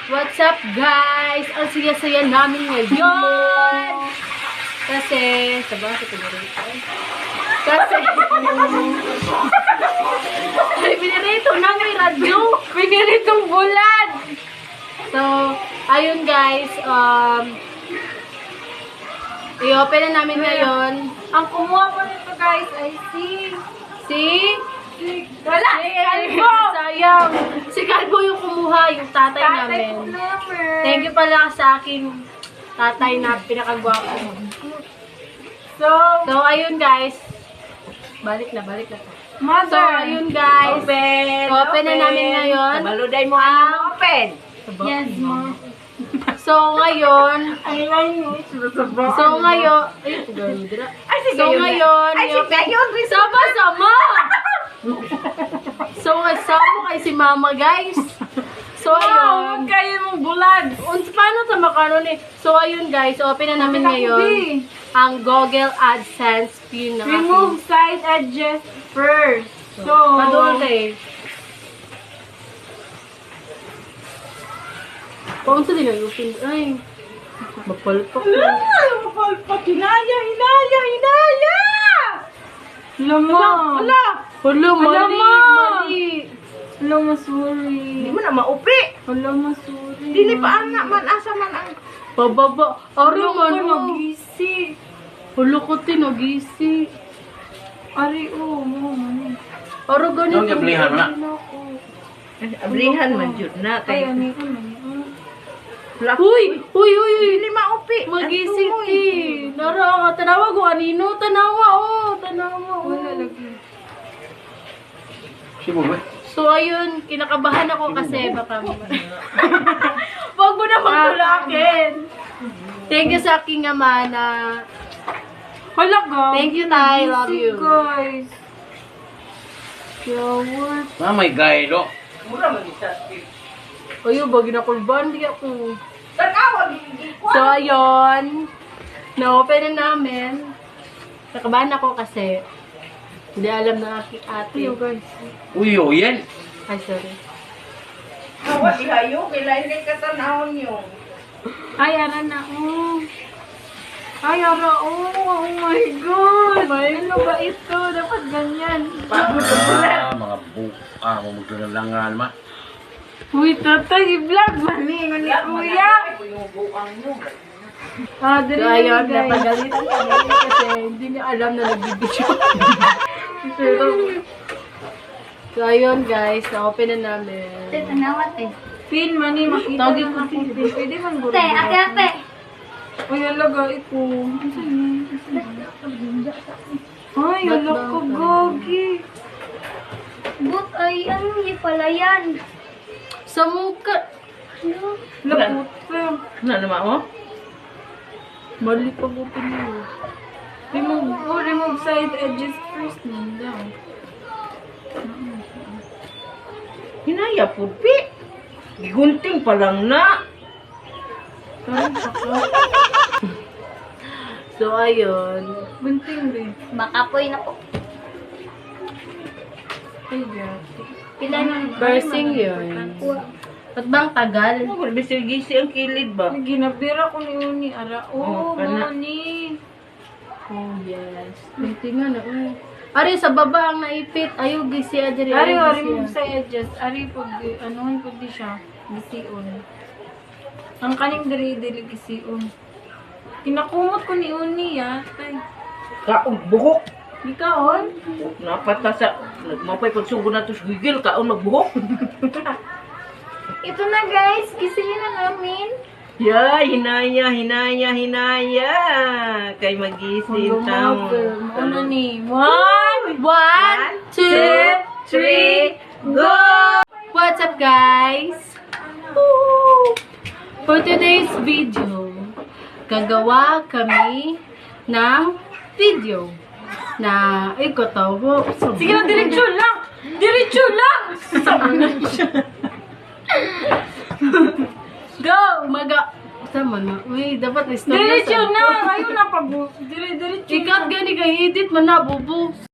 What's up, guys? Ang saya-saya namin ngayon. Kasi, sabaw sa pinirito. Kasi, pinirito na may radyo. Piniritong bulan. So, ayun guys, i-open na namin ngayon. Ang kumuha po nito guys ay Si wala! Si Calvo! Sayang. Si Calvo yung kumuha, yung tatay namin. Thank you pala sa aking tatay na pinakagwapo mo. So, ayun guys. Balik na. Mother! So, ayun guys. Open na namin ngayon. Baluday mo ang open. Yes, ma'am. So, ngayon. Ay, sama-sama. So, kasama kay si mama, guys. So, ayun. Huwag kayo mong bulag. Paano ito makaroon eh? So, ayun guys. Open na namin ngayon ang Google AdSense pin na Remove side edges first. So, Padul eh. Kung sa din ang open. Ay. Mapalpak na. mapalpak. Hinaya! Lama! Hala, mali. Hala, masuri. Hindi mo na maupi. Hala, masuri. Dili pa anak man asa man ang Bababa. Ari man. Nagisi. Hala ko tinagisi. Ari, mani. Aro ganito. Don't gablihan mo na. abrihan man jud na Ay, kay. ani. Uy. Dili maupi. Magising eh. Nara, tanawa ko anino. Tanawa. Wala lagi. Sibo ba? So, ayun, kinakabahan ako kasi baka wag mo na magtulakin. Thank you sa aking ama na Halaga. thank you, Tay. Love you. Guys. Shower. May gaylo. Mura man isa. Ayun, bagi na kurban. Di ako. Tanawa So, ayun. Na-open na namin. Nakabahan ako kasi hindi alam ng aking ate. Guys. Uyo, yan. Ay, sorry. Hawa di hayo kay lain kay katanawon niyo. Ay, ara na. Ay, ara. Oh my God. Ano ba ito? Dapat ganyan. Mga magtunalangan ma. Uy, tatay, i-vlog man ni kuya. Yung buang mo. Dali So, ayun, guys. napagalitan kami kasi hindi niya alam na nagbibidyo. So, ayun guys, na-open na namin. Tanawat eh. Pin, mani, makita Tawagin na ko natin. Pwede man guro. Te, ate. Uy, alaga, ito. Ay, alak ko, gogi. But ay, ano niya pala yan? Sa muka. Lapot pa. Na naman mo? Mali pag open niyo. Remove side edges first. Nanda. Hinaya pupi. Gigunting pa lang na. So, ayun. Bunting rin. Makapoy na po. Ay, gati. Pila nang Bursing yun. Ba't bang tagal? Ano ba bisig-gisi ang kilid ba? Ginabira ko ni Uni. Ara. Oh, kana. Uni. Oh, yes. Tingnan na. Ari, sa baba ang naipit. Ayaw, gisi adiri. Ari, remove sa edges. Ari, pag, anuhan po di siya. Gisiun. Ang kaning dili gisiun. Kinakumot ko ni Uni, tay. Kaon buhok. Ikaon? Napata sa mapay pagsugo na to sa gigil kaon magbuhok. Ito na guys, gisingin na namin. Ya, hinaya. Kay magising tamo. Ano ni? 1, 1, 2, 3, go! What's up, guys? Woo! For today's video, gagawa kami ng video na, ay, katawa. Sige na, diretso lang! Go! Tama na. Uy, dapat na-stop na. Diretso na! Ayaw na pag... Diretso. Ikat gani kay edit man na, bubo.